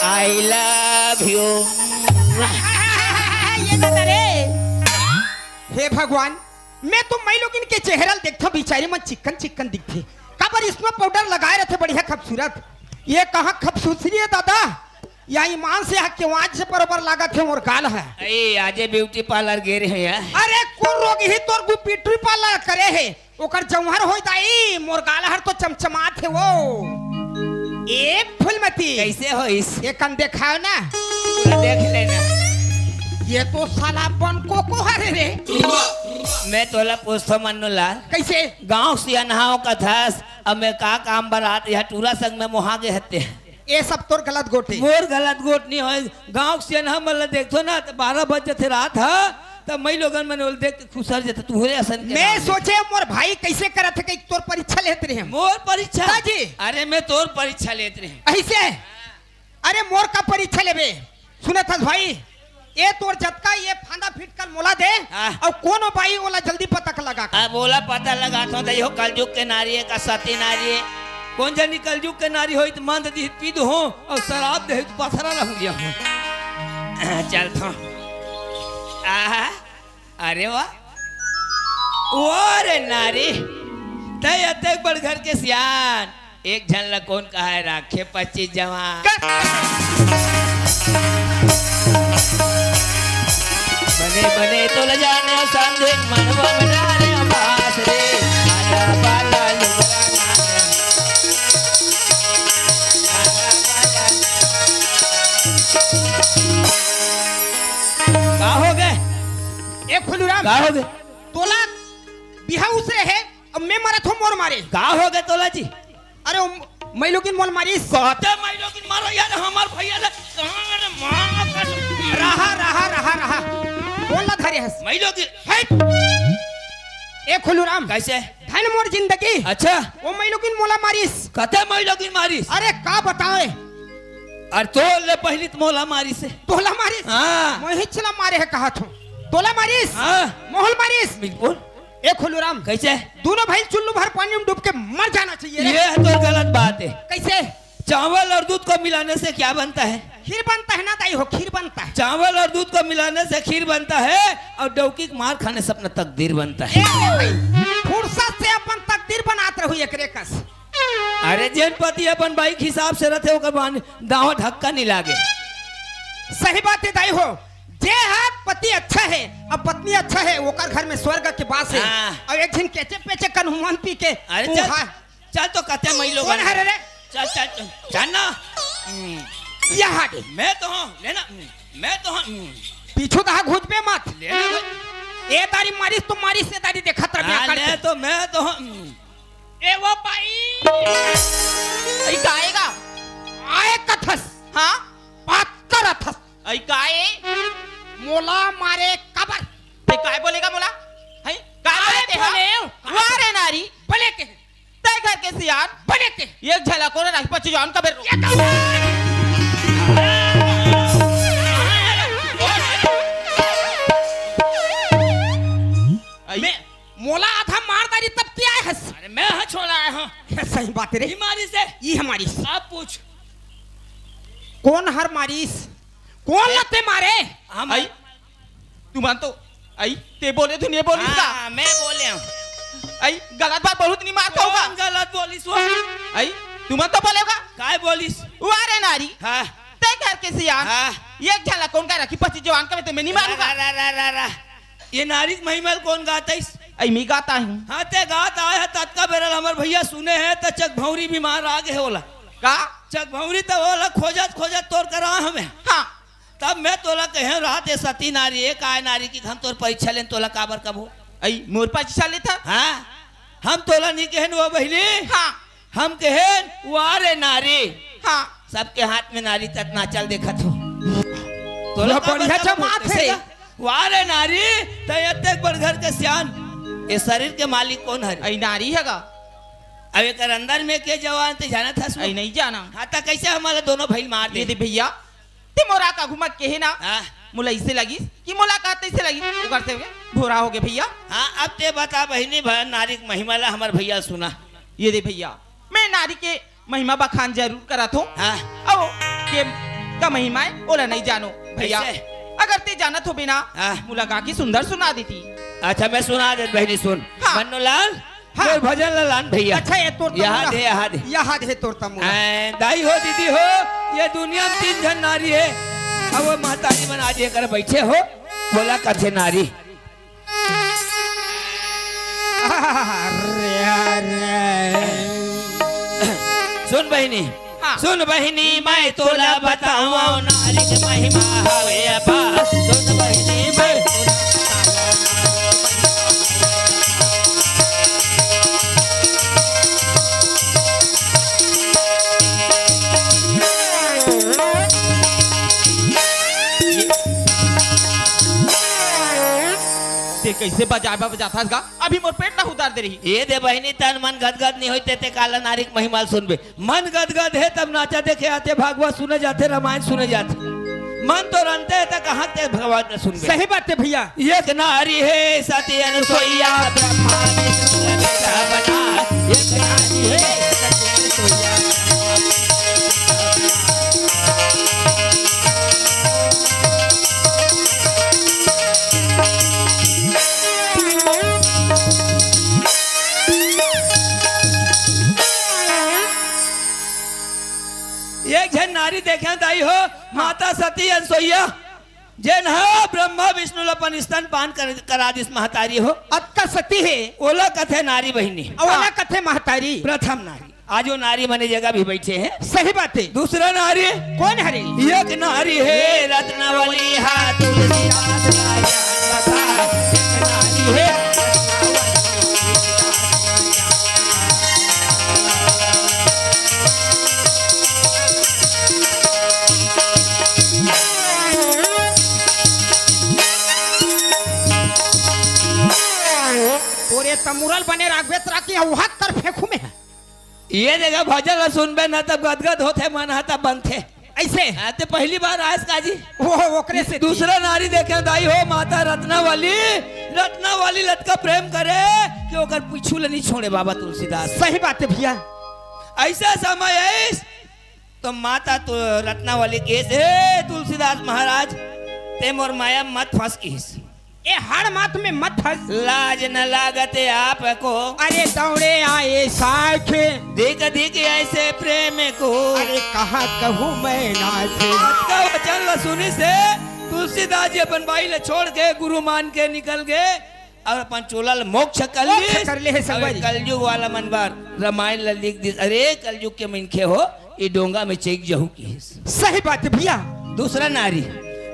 A: आई लव यू।
B: ये दादा रे हे भगवान मैं तो मई लोगिन के चेहरा देखता बेचारे मन चिकन चिकन दिखते काबर इसमें पाउडर लगाए रहते बढ़िया खूबसूरत ये कहाँ खूबसूरती है दादा या ईमान से हक के वाज से बराबर लागत है और गाल है
A: ऐ आजे ब्यूटी पार्लर गे रहे हैं।
B: अरे कौन रोग ही तोर ब्यूटी पार्लर करे है ओकर जौहर होई दाई मोर गाल हर तो चमचमात है वो ए फूलमती
A: कैसे हो इस
B: ये कन देखाओ ना
A: पूरा देख लेना।
B: ये तो साला बन को हरे रे
A: मैं तोला पूछता मन्नू लाल
B: कैसे
A: गांव से अनहाओ का थास अब मैं का काम बरात यह टूरा संग में मोहागे हते
B: ये सब तोर गलत गोटे
C: मोर गलत गोट नहीं हो गांव से ना मतलब देखो ना तो 12 बजे थे रात है तब मई लोगन मन बोल देख के खुसर जते तू होरे असन के
B: मैं
C: नाम।
B: सोचे मोर भाई कैसे करत है कि तोर परीक्षा लेते रहे हम
C: मोर परीक्षा
B: दादी
A: अरे मैं तोर परीक्षा लेते रहे।
B: ऐसे अरे मोर का परीक्षा लेबे सुने था भाई ये तोर जतका ये फांदा फिट कर मोला दे
A: हाँ।
B: और कोनो भाई ओला जल्दी पता लगा कर।
A: बोला पता लगाता हूँ यो कलयुग के नारी है का सती नारी है।
C: कौन जानी कलयुग के नारी होई तो मंद दी पी दो हो और शराब दे तो पथरा रहूं लिया हो
A: चलता हूँ। आहा अरे वाह वो रे नारी तय अते बड़ घर के सियान एक झन ला कौन कहा है राखे 25 जवान बने बने तो ल जाने संधे मनवा बनाने आवास रे आजा बाला लुगरा का हो गए
B: ए खुलूराम
A: का हो गए
B: तोला बिहा उसरे है अब मैं मरत हूँ मोर मारे
A: का हो गए तोला जी
B: अरे मैं लोगिन मोल मारिस
A: कहते मैं लोग मारो यार हमार भैया ले कहां ने मां का
B: रहा कौन ला धरे हस
A: मैं लोग
B: ए खुलूराम
A: कैसे
B: धन मोर जिंदगी
A: अच्छा
B: वो मैं लोगिन मोला मारिस
A: कहते मैं लोग मारी
B: अरे का बताए
C: और तो ले पहली तो मोला मारी से
B: तोला मारिस
C: हाँ
B: मोहि चला मारे है कहा तू तोला मारिस
C: हाँ
B: मोहल मारिस
A: बिल्कुल
B: ए खुलूराम
A: कैसे
B: दोनों भाई चुल्लू भर पानी में डूब के मर जाना चाहिए रे।
A: ये तो गलत बात है।
B: कैसे
C: चावल और दूध को मिलाने से क्या बनता है
B: खीर बनता है ना दाई हो खीर बनता है
C: चावल और दूध को मिलाने से खीर बनता है और डौकी के मार खाने से अपना तकदीर बनता है।
B: ए भाई फुर्सत से अपन तकदीर बनात रहू एकरे कस
C: अरे जैन पति अपन बाइक हिसाब से रहते होकर दाव धक्का नहीं लागे।
B: सही बात है दाई हो जे है पति अच्छा है अब पत्नी अच्छा है ओकर घर में स्वर्ग के बास है
A: हाँ।
B: और एक दिन केचे पेचे कन्हुमन पी के
A: अरे
B: वो
A: चल
B: हाँ।
A: चल तो कहते मैं लोग
B: कौन है रे
A: चल चल चल ना
B: यहाँ दे
A: मैं तो हूँ लेना मैं तो हूँ
B: पीछू कहा घुस पे मत
A: लेना भाई।
B: ए तारी मारिस तो मारिस से तारी देखा तर
A: हाँ, ले तो मैं तो हूँ
B: ए वो भाई
A: ऐ गाएगा
B: आए कथस
A: हाँ
B: बात कर थस
A: ऐ गाए
B: मोला मारे कबर
A: ते
D: काय बोलेगा मोला है काय बोलते हो वारे नारी
B: भले के
D: तय घर के सियान
B: भले के
D: एक झलक और राजपति जान का बेर
B: मैं मोला आधा मार दारी तब क्या है हंस
A: अरे मैं हाँ छोड़ा आया हूँ
B: क्या सही बात है रे
A: बीमारी से
B: ये हमारी
A: आप पूछ
B: कौन हर मारीस कौन लते मारे
A: हम
D: आई तू मान तो आई ते बोले तू नहीं बोली का
A: हाँ, मैं बोले हूँ
D: आई गलत बात बहुत नहीं मारता होगा
A: कौन गलत बोलिस वो
D: आई तू मत तो बोलेगा
A: काय बोलिस
D: वारे नारी
A: हाँ
D: तय घर के सियान
A: हाँ
D: एक झलक कौन का रखी पति जवान का मैं नहीं मारूंगा
A: रा, रा, रा, रा। ये नारिक महिमल कौन गाता इस
D: आई मैं गाता हूँ
A: हाँ ते गात आए है तत्का बेरल हमर भैया सुने हैं तो चक भौरी बीमार आगे होला
D: का
A: चक भौरी तो होला खोजत खोजत तोर करा हमें
D: हाँ
A: तब मैं तोला कहे रात सती नारी है काय नारी की हम तोर परीक्षा लेन तोला काबर कब हो
D: आई मोर परीक्षा लेता
A: हाँ हम तोला नहीं कहन वो बहनी
D: हाँ
A: हम कहन वारे नारी
D: हाँ
A: सबके हाथ में नारी तक नाचल देखत हो
B: ये बढ़िया जमात है रे।
A: वारे नारी तयते बड़ घर के सियान ये शरीर के मालिक कौन है
D: आई नारी है का
A: अब एक अंदर में के जवान ते जाना था
D: आई नहीं जाना
A: हाँ तो कैसे हमारे दोनों भाई मार
D: ये
A: दे
D: दे भैया ते मोरा का घुमा के है ना
A: हाँ
D: मुला इससे लगी कि मुलाकात ऐसे लगी तू करते हुए भोरा हो गए भैया
A: हाँ अब ते बता बहनी नारी महिमाला हमार भैया सुना
D: ये दे भैया मैं नारी के महिमा बखान जरूर करा था
A: हाँ
D: अब के का महिमा है ओला नहीं जानो भैया
A: कैसे?
D: अगर ते जानत हो बिना
A: हाँ।
D: मुलाकात की सुंदर सुना देती
A: अच्छा मैं सुना दे बहनी सुन
D: हाँ।
A: मन्नूलाल
B: हाँ।
A: कोई भजन लान भैया
B: अच्छा ये तोर
A: यहाँ दे यहाँ दे
B: यहाँ दे तोर तमु
A: दाई हो दीदी हो ये दुनिया में 3 जन नारी है अब वो महतारी बना दिए कर बैठे हो बोला कथे नारी
B: अरे अरे
A: सुन बहनी
D: हाँ।
A: सुन बहनी मैं तोला बताऊं नारी की महिमा हवे अपार सुन बहनी मैं
D: ते कैसे बजाता गा अभी मोर पेट ना उतार दे रही
A: ये दे बहनी तन मन गदगद नहीं होते ते काला नारिक महिमाल सुनबे मन गदगद है तब नाचा देखे आते भागवत सुने जाते रामायण सुने जाते मन तो रनते है तो कहाँ ते भगवान ने सुनबे
B: सही बात है भैया
A: एक नारी है सती अनुसुईया ब्रह्मा विष्णु ललिता बना एक नारी है सती अनुसुईया एक जन नारी देखे दाई हो माता सती अनुसुईया जैन हो ब्रह्मा विष्णु अपन स्तन पान करा दिस महतारी हो
B: अक्का सती है
A: ओला कथे नारी बहिनी
B: अवला कथे महतारी
A: प्रथम नारी आज वो नारी बने जगह भी बैठे हैं
B: सही बात है
A: दूसरा नारी
B: कौन हरे
A: एक नारी है रत्नावली हाथ तुलसीदास राजा कथा। एक नारी है
B: और ये तमुरल बने राघवेत राखी हाथ तर फेंकू में है
A: ये जगह भजन सुनबे न तब गदगद होते मन हता बनते
B: ऐसे
A: आते पहली बार आयस काजी
B: वो ओकरे से
A: दूसरा नारी देखे दाई हो माता रत्नावली लटका प्रेम करे कि ओकर पीछू ले नहीं छोड़े बाबा तुलसीदास
B: सही बात है भैया
A: ऐसा समय है तो माता तो रत्नावली के से तुलसीदास महाराज ते मोर माया मत फंस किस
B: ये हर मात में मत फंस
A: लाज न लागते आपको
B: अरे दौड़े आए साथ
A: देख देख ऐसे प्रेम को
B: अरे कहा कहूँ मैं नाथ
A: का वचन ल सुनी से तुलसीदास जी अपन बाई ले छोड़ के गुरु मान के निकल गए और अपन चोला मोक्ष कर
B: मोक्ष कर ले है संगवारी।
A: कलयुग वाला मनबार रामायण ल लिख दी अरे कलयुग के मनखे हो ये डोंगा में चेक जहू की
B: सही बात है भैया
A: दूसरा नारी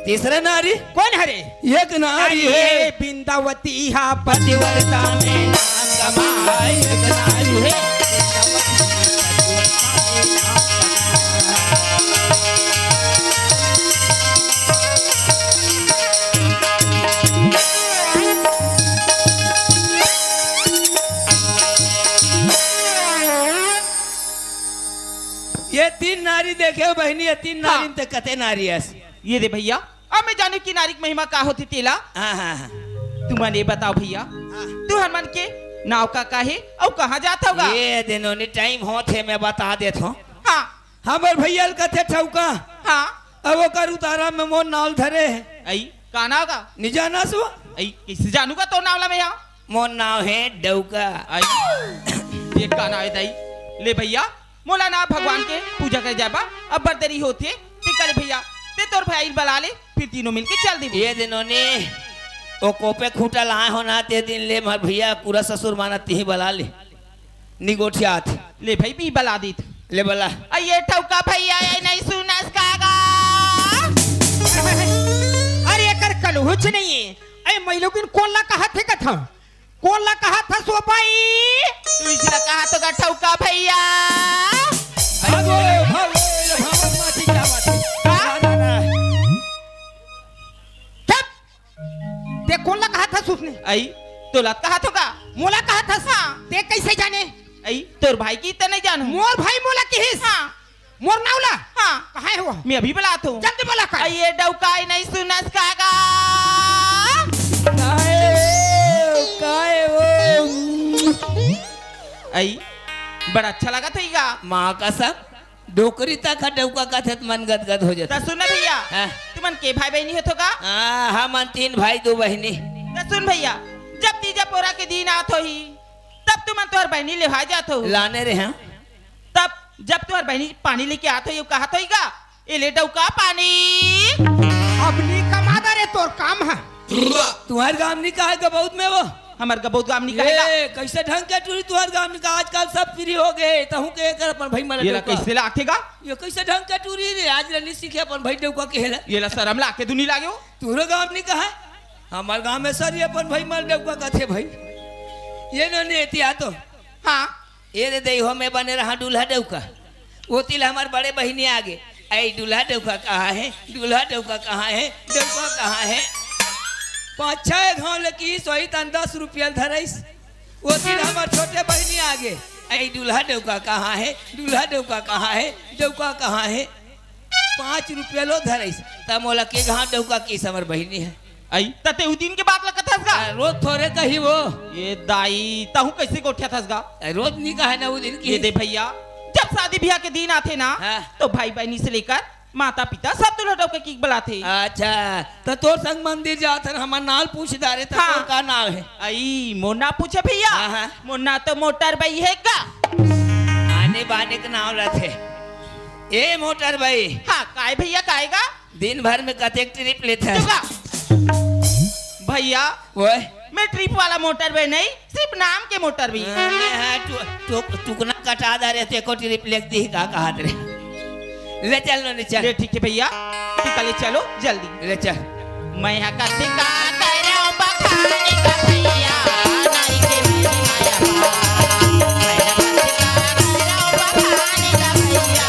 A: तीसरा नारी
B: कौन हरे
A: एक नारी है
B: बिंदावती यहाँ
A: पतिव्रता में नाम कमाए एक नारी है देखे बहनी तीन नारी ते कते नारी है
D: ये दे भैया अब मैं जानू की नारी की महिमा का होती तेला
A: हाँ हाँ हाँ
D: तुम्हारे बताओ भैया तू हनुमान के नाव का काहे और कहाँ जाता होगा
A: ये दिनों ने टाइम हो थे मैं बता देता हूँ
D: हाँ
A: हमार भैया कथे ठौका
D: हाँ
A: अब वो कर उतारा में मोर नाव धरे है
D: आई कहाँ होगा
A: निजाना सो
D: आई किसे जानूगा तो नावला में यहाँ
A: मोर नाव है डौका
D: आई ये कहाँ है दाई ले भैया मोला ना भगवान के पूजा कर जाबा अब बर्दरी होते टिकल भैया ते तोर भाई बला ले फिर तीनों मिलके चल दे
A: ये दिनों ने वो कोपे खूटा लाए होना ते दिन ले मार भैया पूरा ससुर माना ती बला ले निगोठिया
D: ले भाई भी बला दी
A: ले बला
D: ये ठौका भैया ये नहीं सुनस कागा
B: अरे कर कल कुछ नहीं है अरे मैलोगिन कोल्ला कहा थे कथा कोल्ला कहा था सोपाई
D: तू इसला कहा तो का ठौका भैया
A: भागो भागो भागो माची क्या बात है
B: चुप ते कोल्ला कहा था सुसने
D: आई तो लत कहा तो का
B: मोला कहा था सा ते कैसे जाने
D: आई तोर भाई की तो नहीं जानू
B: मोर भाई मोला की हिस
D: हाँ
B: मोर नावला
D: हाँ
B: कहाँ है हुआ
D: मैं अभी बुलाता हूँ
B: जल्दी बोला कर
D: ये डौकाई नहीं सुनस कागा
A: काय वो
D: आई बड़ा अच्छा लगा था इगा
A: माँ का सब डोकरी तक डौका का थे मन गदगद हो जाता
D: तो सुन ना भैया
A: हाँ।
D: तुमन के भाई बहनी हो तो का
A: हम तीन भाई दो बहनी
D: तो सुन भैया जब तीजा पोरा के दिन आत हो ही तब तुमन तोहर बहनी ले जात हो
A: लाने रहे हैं
D: तब जब तोहर बहनी पानी लेके आत हो ये कहा तो इगा ये ले डौका पानी
B: अपनी कमादा रे तोर काम है
A: तुम्हारे गांव नहीं कहा का बहुत में वो
D: हमार का बहुत काम नहीं कहेगा
A: ये कैसे ढंग के टूरी तुम्हारे गांव में का आजकल सब फ्री हो गए तहु के कर अपन भाई मर
D: ये ला कैसे ला आखेगा
A: ये कैसे ढंग के टूरी रे आज रनी सीखे अपन भाई डौका के हेला
D: ये ला शर्म ला के दुनी लागे हो
A: तूरो गांव नहीं कहा हमारे गांव में सर ये अपन भाई मर डौका का थे भाई ये नो ने एतिया तो
D: हाँ
A: ये रे देहो में बने रहा दूल्हा डौका वो तिल हमारे बड़े बहनी आगे आई दूल्हा डौका कहाँ है दूल्हा डौका कहाँ है डौका कहाँ है 5-6 गाँव लकी सोई तन 10 रुपया धरईस वो दिन हमारे छोटे बहनी आगे आई दूल्हा डौका कहाँ है दूल्हा डौका कहाँ है डौका कहाँ है 5 रुपया लो धरईस तब मोला के गाँव डौका की समर बहनी है
D: आई तते उ दिन के बात लगत हसगा
A: रोज थोड़े कही वो
D: ये दाई तहु कैसे गोठिया थसगा
A: रोज नहीं कहा ना वो दिन
D: ये
A: की
D: दे भैया जब शादी ब्याह के दिन आते ना
A: हाँ।
D: तो भाई बहनी से लेकर माता पिता सब दूल्हा डौके की बुलाते
A: अच्छा तो तोर संग मंदिर जात हमार नाल पूछ दारे तो
D: हाँ।
A: का नाम है
D: आई मोन्ना पूछे भैया
A: हाँ, हाँ।
D: मोन्ना तो मोटर भाई है का
A: आने बाने का नाम रहते ए मोटर भाई
D: हाँ काय भैया काएगा
A: दिन भर में कतेक ट्रिप लेते है
D: चुका भैया
A: वो
D: मैं ट्रिप वाला मोटर भाई नहीं सिर्फ नाम के मोटर भी
A: टुकना कटा दा रे तो एको ट्रिप लिख दी का कहा रे ले चल नो चल
D: अरे ठीक है भैया निकले चलो जल्दी
A: ले चल
D: मैं यहाँ करते का तेरा बखाने का भैया नहीं के मेरी माया मैं यहाँ करते का तेरा बखाने का भैया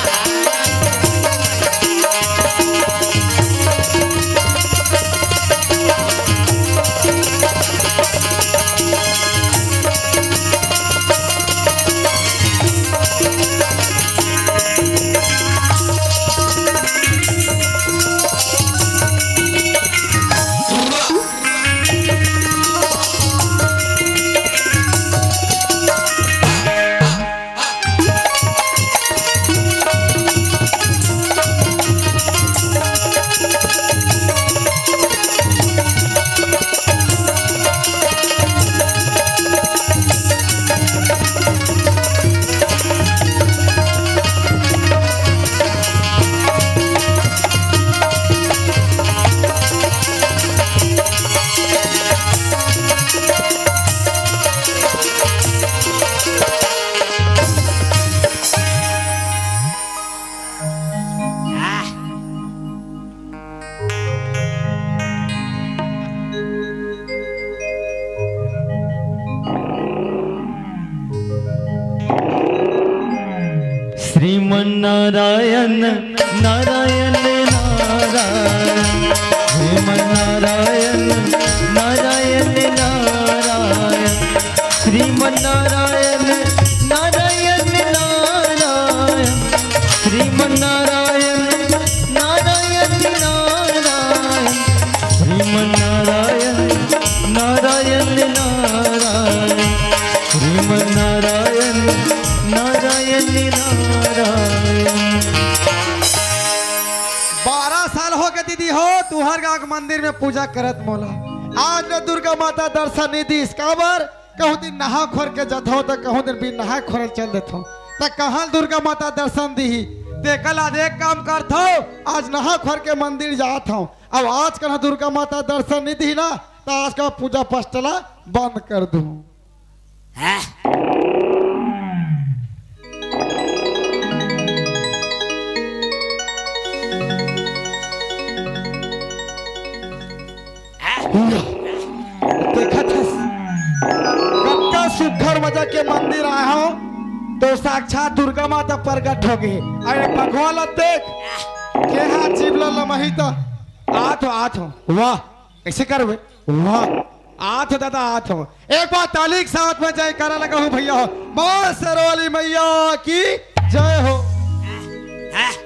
C: श्रीमन्नारायण नारायण नारायण श्रीमन्नारायण नारायण नारायण श्रीमन्नारायण नारायण नारायण श्रीमन्नारायण दीदी हो तुहर गाँव के मंदिर में पूजा करत मोला आज न दुर्गा माता दर्शन नहीं दी काबर कहूँ दिन नहा खोर के जथो तो कहूँ दिन भी नहा खोर चल देथो तो कहाँ दुर्गा माता दर्शन दी ते कल आज एक काम करता आज नहा खोर के मंदिर जात हूँ अब आज कल दुर्गा माता दर्शन नहीं दी ना तो आज का पूजा पस्टला बंद कर दूं
A: हाँ?
C: देखा था कब सुघर मजा के मंदिर आया हूँ तो साक्षात दुर्गा माता प्रकट हो गई अरे भगवान देख के हाथ जीव लमही तो आठ हो वाह कैसे करवे वाह आठ हो दादा आठ हो एक बार ताली के साथ में जय करा लगा हूँ भैया हो मां सरवाली मैया की जय हो
A: हाँ?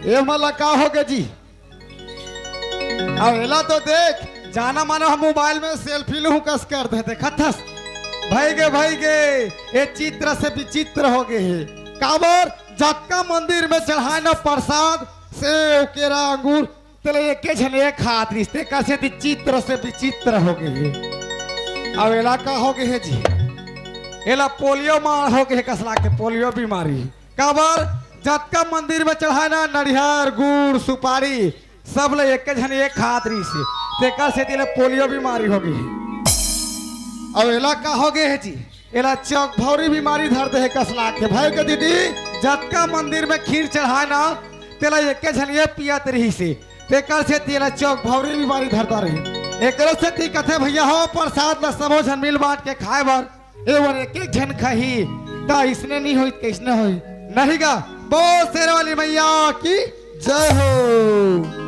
C: ये मला का हो गया जी अब एला तो देख जाना मानो हम मोबाइल में सेल्फी लूं कस कर दे देखा थस भाई गे ये चित्र से विचित्र हो गए है काबर जक्का मंदिर में चढ़ाना प्रसाद सेव केरा अंगूर तेरे एक झन एक हाथ रिश्ते कैसे चित्र से विचित्र हो गए है अब एला का हो गए है जी एला पोलियो मार हो गए कसला के पोलियो बीमारी काबर जतका मंदिर में चढ़ाना नरिहर गुड़ सुपारी सब ले एक झन एक खातरी से तेकर से तिले पोलियो बीमारी हो गई अब एला का हो गए है जी एला चौक भौरी बीमारी धर दे है कसला के भाई के दीदी जतका मंदिर में खीर चढ़ाना तेला एक झन ये पियत रही से तेकर से तेला चौक भौरी बीमारी धरता रही एकरो से ती कथे भैया हो प्रसाद ला सबो झन मिल बांट के खाए बर एवर एक झन खही ता इसने नहीं होई कैसने होई नहीं गा बहुत शेर वाली मैया की जय हो।